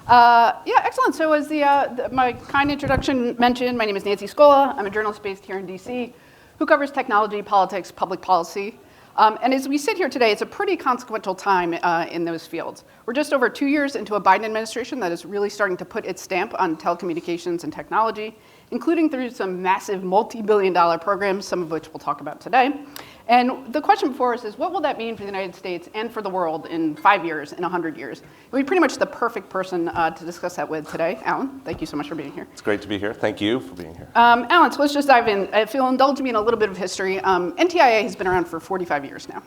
Yeah, excellent. So as my kind introduction mentioned, my name is Nancy Scola. I'm a journalist based here in DC who covers technology, politics, public policy. And as we sit here today, it's a pretty consequential time in those fields. We're just over 2 years into a Biden administration that is really starting to put its stamp on telecommunications and technology, including through some massive multi-billion-dollar programs, some of which we'll talk about today. And the question before us is, what will that mean for the United States and for the world in 5 years, in 100 years? We're pretty much the perfect person to discuss that with today. Alan, thank you so much for being here. It's great to be here. Thank you for being here. Alan, so let's just dive in. If you'll indulge me in a little bit of history, NTIA has been around for 45 years now.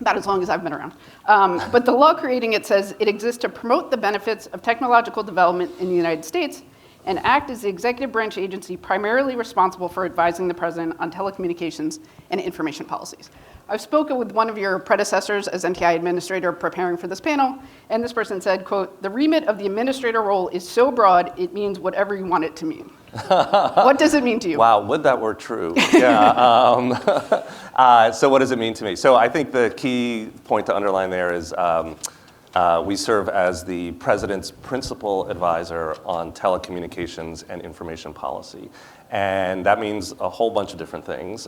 About as long as I've been around. But the law creating it says it exists to promote the benefits of technological development in the United States and act as the executive branch agency primarily responsible for advising the president on telecommunications and information policies. I've spoken with one of your predecessors as NTI administrator preparing for this panel, and this person said, quote, "The remit of the administrator role is so broad, it means whatever you want it to mean." What does it mean to you? Wow, would that were true. Yeah. So what does it mean to me? So I think the key point to underline there is we serve as the president's principal advisor on telecommunications and information policy. And that means a whole bunch of different things.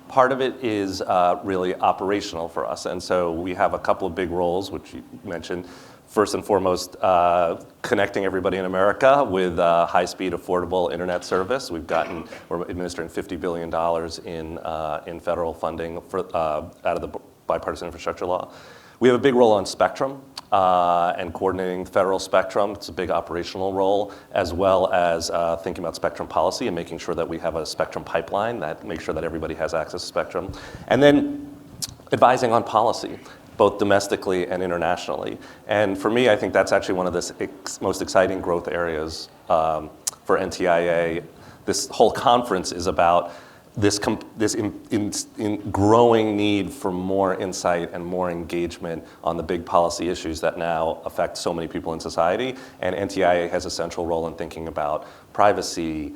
Part of it is really operational for us. And so we have a couple of big roles, which you mentioned. First and foremost, connecting everybody in America with high-speed, affordable internet service. We're administering $50 billion in federal funding out of the bipartisan infrastructure law. We have a big role on spectrum and coordinating federal spectrum. It's a big operational role, as well as thinking about spectrum policy and making sure that we have a spectrum pipeline that makes sure that everybody has access to spectrum. And then advising on policy, both domestically and internationally. And for me, I think that's actually one of the most exciting growth areas for NTIA. This whole conference is about this growing need for more insight and more engagement on the big policy issues that now affect so many people in society. And NTIA has a central role in thinking about privacy,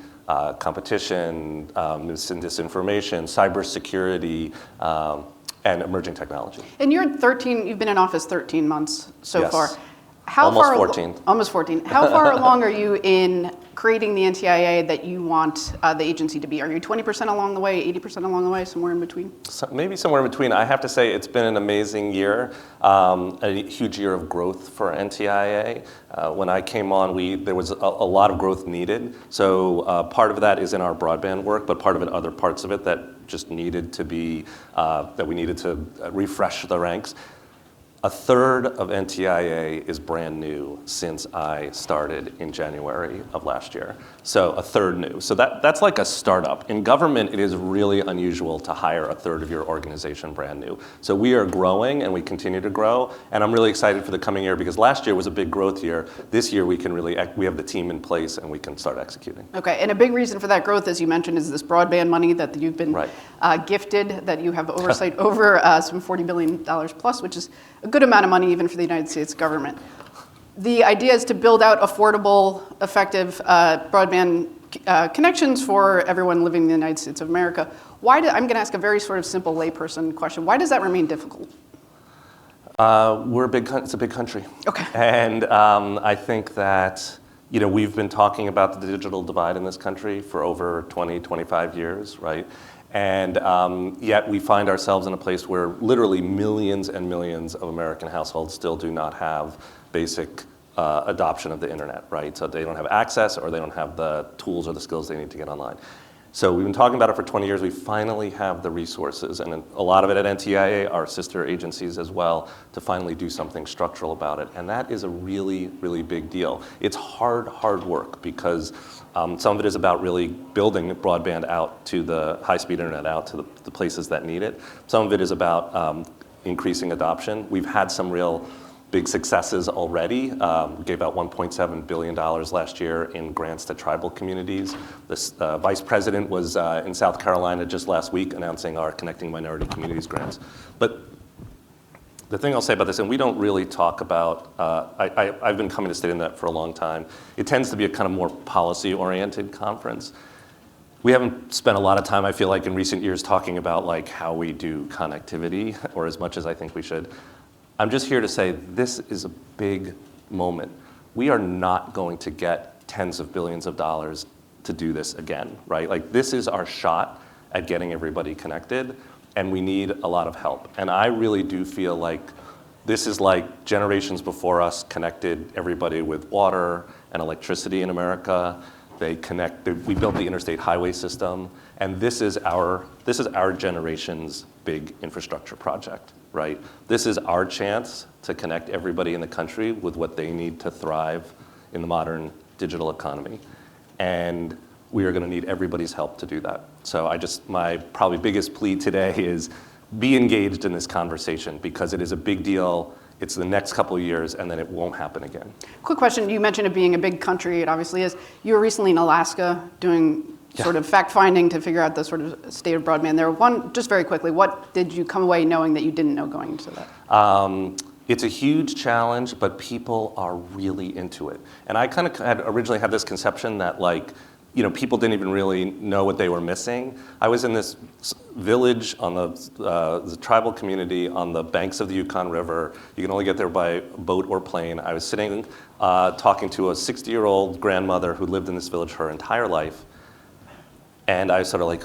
competition, disinformation, cybersecurity, and emerging technology. And you've been in office 13 months so far. Almost 14. Almost 14. How far along are you in creating the NTIA that you want the agency to be? Are you 20% along the way, 80% along the way, somewhere in between? Maybe somewhere in between. I have to say it's been an amazing year, a huge year of growth for NTIA. When I came on, there was a lot of growth needed. So part of that is in our broadband work, but part of it, other parts of it that just needed to be, that we needed to refresh the ranks. A third of NTIA is brand new since I started in January of last year. So a third new. So that's like a startup. In government, it is really unusual to hire a third of your organization brand new. So we are growing and we continue to grow. And I'm really excited for the coming year because last year was a big growth year. This year we have the team in place and we can start executing. Okay, and a big reason for that growth, as you mentioned, is this broadband money that you've been gifted, that you have oversight over, some $40 billion plus, which is a good amount of money even for the United States government. The idea is to build out affordable, effective broadband connections for everyone living in the United States of America. I'm going to ask a very sort of simple layperson question. Why does that remain difficult? It's a big country. Okay. And I think that we've been talking about the digital divide in this country for over 20, 25 years, right? And yet we find ourselves in a place where literally millions and millions of American households still do not have basic adoption of the internet, right? So they don't have access or they don't have the tools or the skills they need to get online. So we've been talking about it for 20 years. We finally have the resources, and a lot of it at NTIA, our sister agencies as well, to finally do something structural about it. And that is a really, really big deal. It's hard work because some of it is about really building broadband out to the high-speed internet out to the places that need it. Some of it is about increasing adoption. We've had some real big successes already. We gave out $1.7 billion last year in grants to tribal communities. The vice president was in South Carolina just last week announcing our Connecting Minority Communities grants. But the thing I'll say about this, and we don't really talk about, I've been coming to State Internet for a long time. It tends to be a kind of more policy-oriented conference. We haven't spent a lot of time, I feel like, in recent years talking about like how we do connectivity, or as much as I think we should. I'm just here to say this is a big moment. we are not going to get tens of billions of dollars to do this again, right? Like, this is our shot at getting everybody connected, and we need a lot of help. And I really do feel like this is like generations before us connected everybody with water and electricity in America. We built the interstate highway system, and this is our generation's big infrastructure project, right? This is our chance to connect everybody in the country with what they need to thrive in the modern digital economy. And we are going to need everybody's help to do that. So my probably biggest plea today is be engaged in this conversation, because it is a big deal. It's the next couple of years, and then it won't happen again. Quick question. You mentioned it being a big country. It obviously is. You were recently in Alaska doing sort of fact-finding to figure out the sort of state of broadband there. Just very quickly, what did you come away knowing that you didn't know going into that? It's a huge challenge, but people are really into it. And I kind of had originally had this conception that, like, people didn't even really know what they were missing. I was in this village on the tribal community on the banks of the Yukon River. You can only get there by boat or plane. I was sitting talking to a 60-year-old grandmother who lived in this village her entire life. And I was sort of like,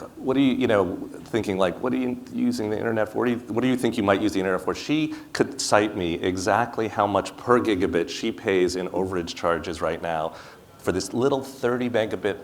thinking like, what are you using the internet for? What do you think you might use the internet for? She could cite me exactly how much per gigabit she pays in overage charges right now for this little 30 megabit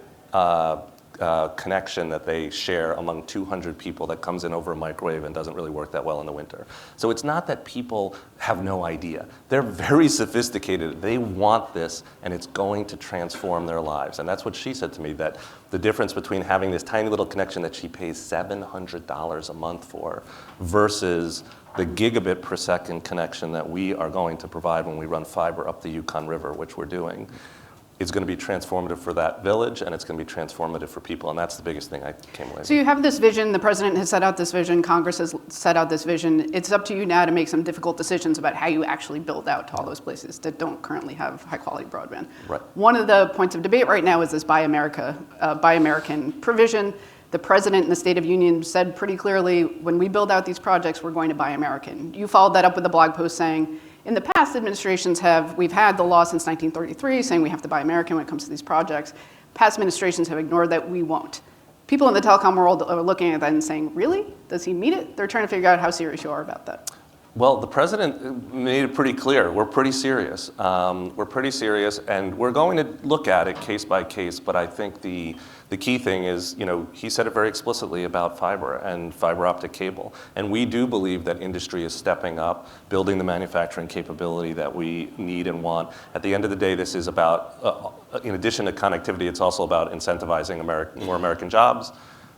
connection that they share among 200 people that comes in over a microwave and doesn't really work that well in the winter. So it's not that people have no idea. They're very sophisticated. They want this, and it's going to transform their lives. And that's what she said to me, that the difference between having this tiny little connection that she pays $700 a month for versus the gigabit per second connection that we are going to provide when we run fiber up the Yukon River, which we're doing, is going to be transformative for that village, and it's going to be transformative for people, and that's the biggest thing I came away with. So you have this vision, the president has set out this vision, Congress has set out this vision. It's up to you now to make some difficult decisions about how you actually build out to all those places that don't currently have high-quality broadband. Right. One of the points of debate right now is this Buy American provision. The president in the State of Union said pretty clearly, when we build out these projects, we're going to buy American. You followed that up with a blog post saying, in the past, administrations we've had the law since 1933 saying we have to buy American when it comes to these projects. Past administrations have ignored that. We won't. People in the telecom world are looking at that and saying, really? Does he mean it? They're trying to figure out how serious you are about that. Well, the president made it pretty clear. We're pretty serious. And we're going to look at it case by case, but I think the key thing is, he said it very explicitly about fiber and fiber optic cable. And we do believe that industry is stepping up, building the manufacturing capability that we need and want. At the end of the day, this is about, in addition to connectivity, it's also about incentivizing more American jobs,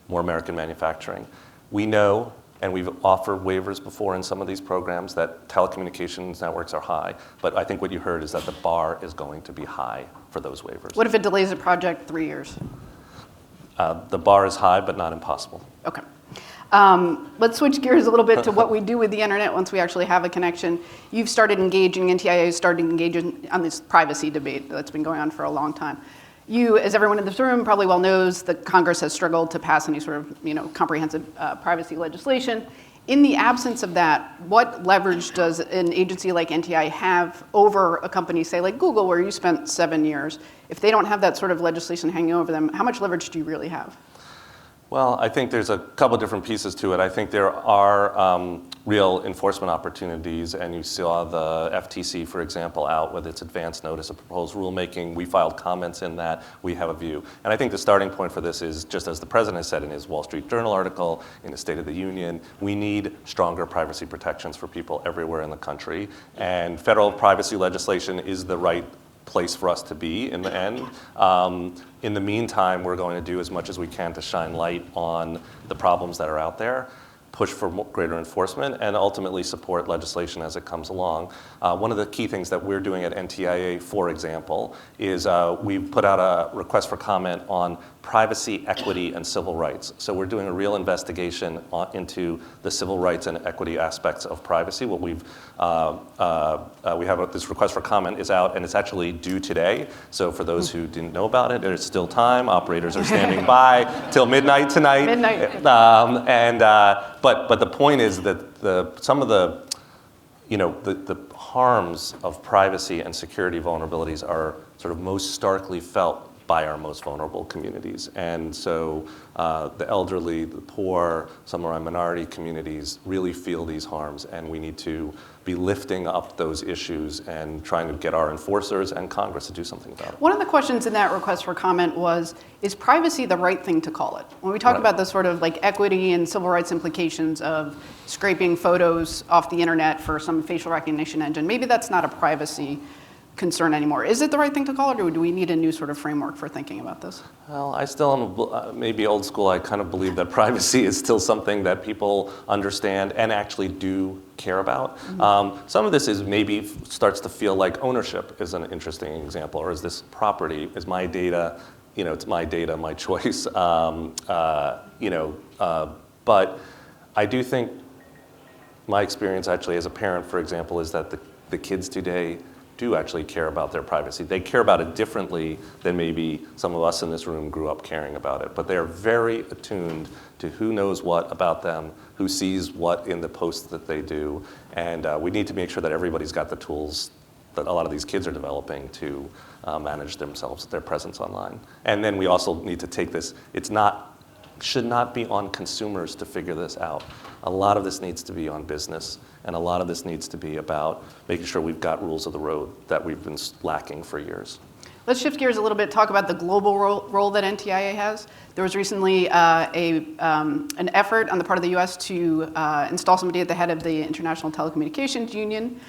more American manufacturing. We know, and we've offered waivers before in some of these programs, that telecommunications networks are high. But I think what you heard is that the bar is going to be high for those waivers. What if it delays a project 3 years? The bar is high, but not impossible. Okay. Let's switch gears a little bit to what we do with the internet once we actually have a connection. You've started engaging, NTIA has started engaging on this privacy debate that's been going on for a long time. You, as everyone in this room probably well knows, that Congress has struggled to pass any sort of comprehensive privacy legislation. In the absence of that, what leverage does an agency like NTI have over a company, say like Google, where you spent 7 years? If they don't have that sort of legislation hanging over them, how much leverage do you really have? Well, I think there's a couple different pieces to it. I think there are real enforcement opportunities, and you saw the FTC, for example, out with its advance notice of proposed rulemaking. We filed comments in that. We have a view. And I think the starting point for this is, just as the president said in his Wall Street Journal article, in the State of the Union, we need stronger privacy protections for people everywhere in the country. And federal privacy legislation is the right place for us to be in the end. In the meantime, we're going to do as much as we can to shine light on the problems that are out there, push for greater enforcement, and ultimately support legislation as it comes along. One of the key things that we're doing at NTIA, for example, is we've put out a request for comment on privacy, equity, and civil rights. So we're doing a real investigation into the civil rights and equity aspects of privacy. What we have this request for comment is out, and it's actually due today. So for those who didn't know about it, there's still time. Operators are standing by till midnight tonight. But the point is that some of the harms of privacy and security vulnerabilities are sort of most starkly felt by our most vulnerable communities. And so the elderly, the poor, some of our minority communities really feel these harms, and we need to be lifting up those issues and trying to get our enforcers and Congress to do something about it. One of the questions in that request for comment was, is privacy the right thing to call it? When we talk Right. about the sort of like equity and civil rights implications of scraping photos off the internet for some facial recognition engine, maybe that's not a privacy concern anymore. Is it the right thing to call it, or do we need a new sort of framework for thinking about this? Well, I still am maybe old school. I kind of believe that privacy is still something that people understand and actually do care about. Mm-hmm. Some of this is maybe starts to feel like ownership is an interesting example, or is this property, is my data, it's my data, my choice, but I do think my experience actually as a parent, for example, is that the kids today do actually care about their privacy. They care about it differently than maybe some of us in this room grew up caring about it. But they're very attuned to who knows what about them, who sees what in the posts that they do. And we need to make sure that everybody's got the tools that a lot of these kids are developing to manage themselves, their presence online. And then we also need to take this, should not be on consumers to figure this out. A lot of this needs to be on business, and a lot of this needs to be about making sure we've got rules of the road that we've been lacking for years. Let's shift gears a little bit, talk about the global role that NTIA has. There was recently an effort on the part of the US to install somebody at the head of the International Telecommunications Union,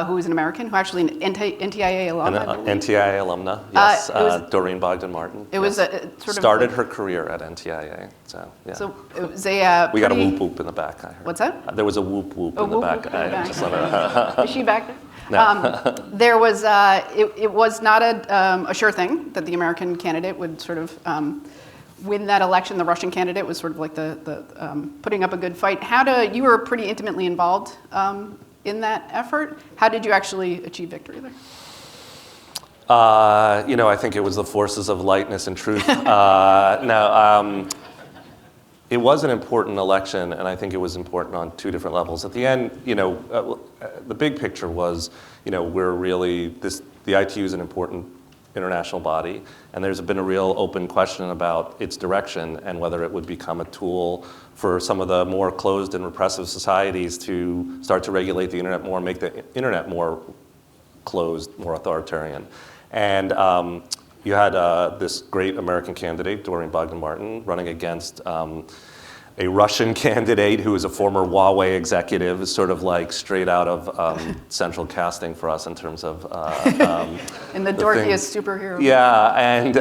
who is an American, who actually an NTIA alumna. NTIA alumna, yes, Doreen Bogdan-Martin. It was a sort of started her career at NTIA, so yeah. So it was a we got a whoop whoop in the back, I heard. What's that? There was a whoop whoop in the back. Is she back there? No. There was, it was not a sure thing that the American candidate would sort of win that election. The Russian candidate was sort of like the putting up a good fight. You were pretty intimately involved in that effort. How did you actually achieve victory there? I think it was the forces of lightness and truth. It was an important election, and I think it was important on two different levels. At the end, the big picture was, we're really, the ITU is an important international body, and there's been a real open question about its direction and whether it would become a tool for some of the more closed and repressive societies to start to regulate the internet more, make the internet more closed, more authoritarian. And you had this great American candidate, Doreen Bogdan-Martin, running against a Russian candidate who is a former Huawei executive, sort of like straight out of central casting for us in terms of in the dorkiest superhero. Yeah, and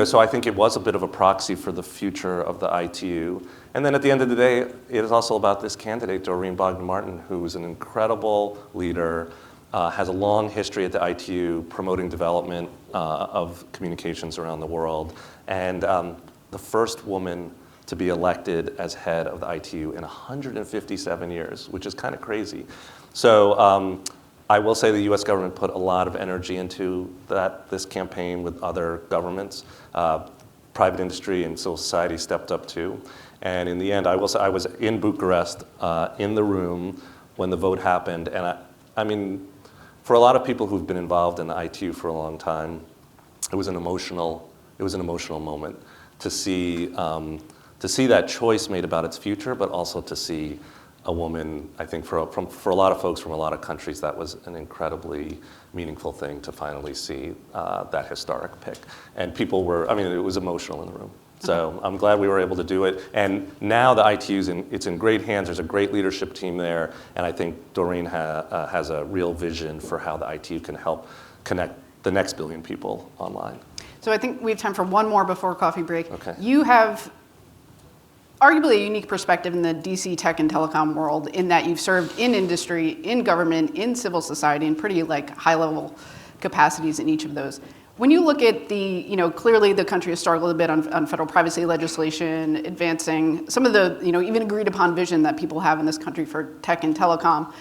so I think it was a bit of a proxy for the future of the ITU. And then at the end of the day, it is also about this candidate, Doreen Bogdan-Martin, who is an incredible leader. Has a long history at the ITU promoting development of communications around the world, and the first woman to be elected as head of the ITU in 157 years, which is kind of crazy. So I will say the US government put a lot of energy into this campaign with other governments. Private industry and civil society stepped up too. And in the end, I will say I was in Bucharest in the room when the vote happened, and I mean, for a lot of people who've been involved in the ITU for a long time, it was an emotional moment to see that choice made about its future, but also to see a woman. I think for a lot of folks from a lot of countries, that was an incredibly meaningful thing to finally see that historic pick. And it was emotional in the room. So I'm glad we were able to do it. And now the ITU's it's in great hands. There's a great leadership team there. And I think Doreen has a real vision for how the ITU can help connect the next billion people online. So I think we have time for one more before coffee break. Okay. You have arguably a unique perspective in the DC tech and telecom world in that you've served in industry, in government, in civil society, in pretty high-level capacities in each of those. When you look at clearly the country has struggled a bit on federal privacy legislation, advancing some of the, even agreed upon vision that people have in this country for tech and telecom.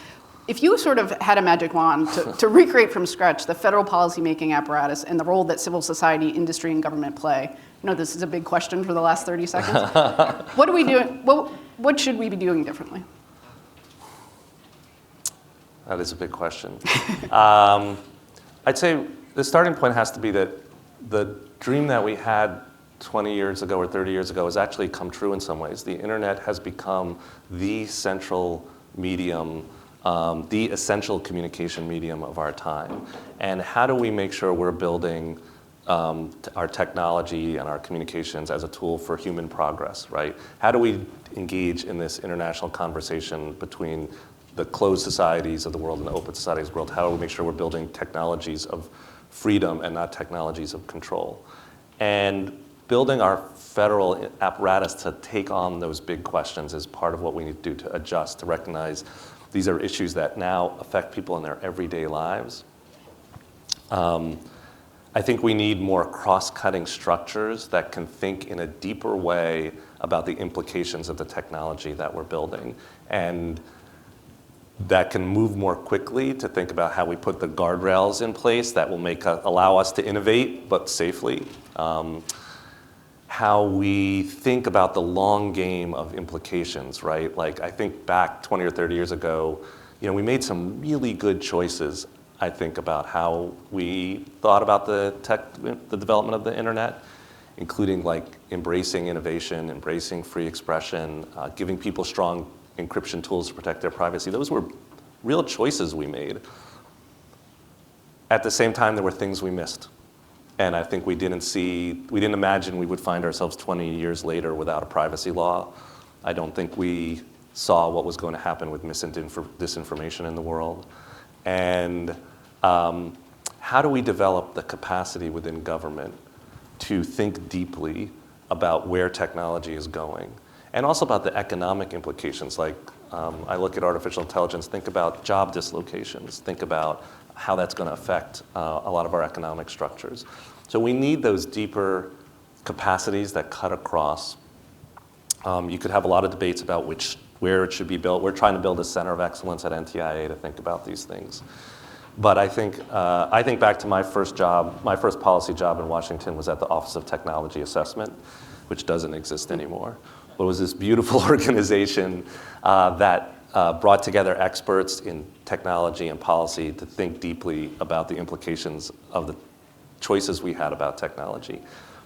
If you sort of had a magic wand to recreate from scratch the federal policymaking apparatus and the role that civil society, industry, and government play, this is a big question for the last 30 seconds. What are we doing? What should we be doing differently? That is a big question. I'd say the starting point has to be that the dream that we had 20 years ago or 30 years ago has actually come true in some ways. The internet has become the central medium, the essential communication medium of our time. And how do we make sure we're building our technology and our communications as a tool for human progress, right? How do we engage in this international conversation between the closed societies of the world and the open societies of the world? How do we make sure we're building technologies of freedom and not technologies of control? And building our federal apparatus to take on those big questions is part of what we need to do to adjust, to recognize these are issues that now affect people in their everyday lives. I think we need more cross-cutting structures that can think in a deeper way about the implications of the technology that we're building, and that can move more quickly to think about how we put the guardrails in place that will allow us to innovate, but safely. How we think about the long game of implications, right? Like, I think back 20 or 30 years ago, we made some really good choices, I think, about how we thought about the development of the internet, including like embracing innovation, embracing free expression, giving people strong encryption tools to protect their privacy. Those were real choices we made. At the same time, there were things we missed. And I think we didn't imagine we would find ourselves 20 years later without a privacy law. I don't think we saw what was going to happen with disinformation in the world. And how do we develop the capacity within government to think deeply about where technology is going? And also about the economic implications. Like, I look at artificial intelligence, think about job dislocations, think about how that's going to affect a lot of our economic structures. So we need those deeper capacities that cut across. You could have a lot of debates about where it should be built. We're trying to build a center of excellence at NTIA to think about these things. But I think back to my first policy job in Washington was at the Office of Technology Assessment, which doesn't exist anymore. But it was this beautiful organization that brought together experts in technology and policy to think deeply about the implications of the choices we had about technology.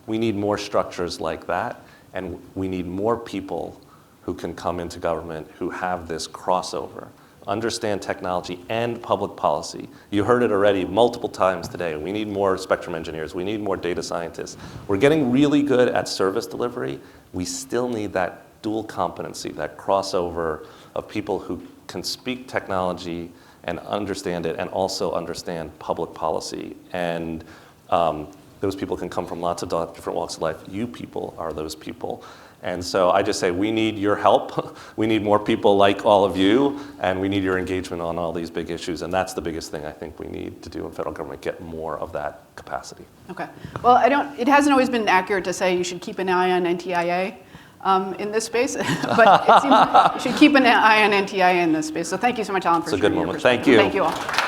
We need more structures like that, and we need more people who can come into government who have this crossover, understand technology and public policy. You heard it already multiple times today. We need more spectrum engineers. We need more data scientists. We're getting really good at service delivery. We still need that dual competency, that crossover of people who can speak technology and understand it and also understand public policy. And those people can come from lots of different walks of life. You people are those people. And so I just say we need your help. We need more people like all of you, and we need your engagement on all these big issues. And that's the biggest thing I think we need to do in federal government, get more of that capacity. Okay. Well, it hasn't always been accurate to say you should keep an eye on NTIA in this space, but it seems like you should keep an eye on NTIA in this space. So thank you so much, Alan, for sharing your perspective. Thank you. Thank you all.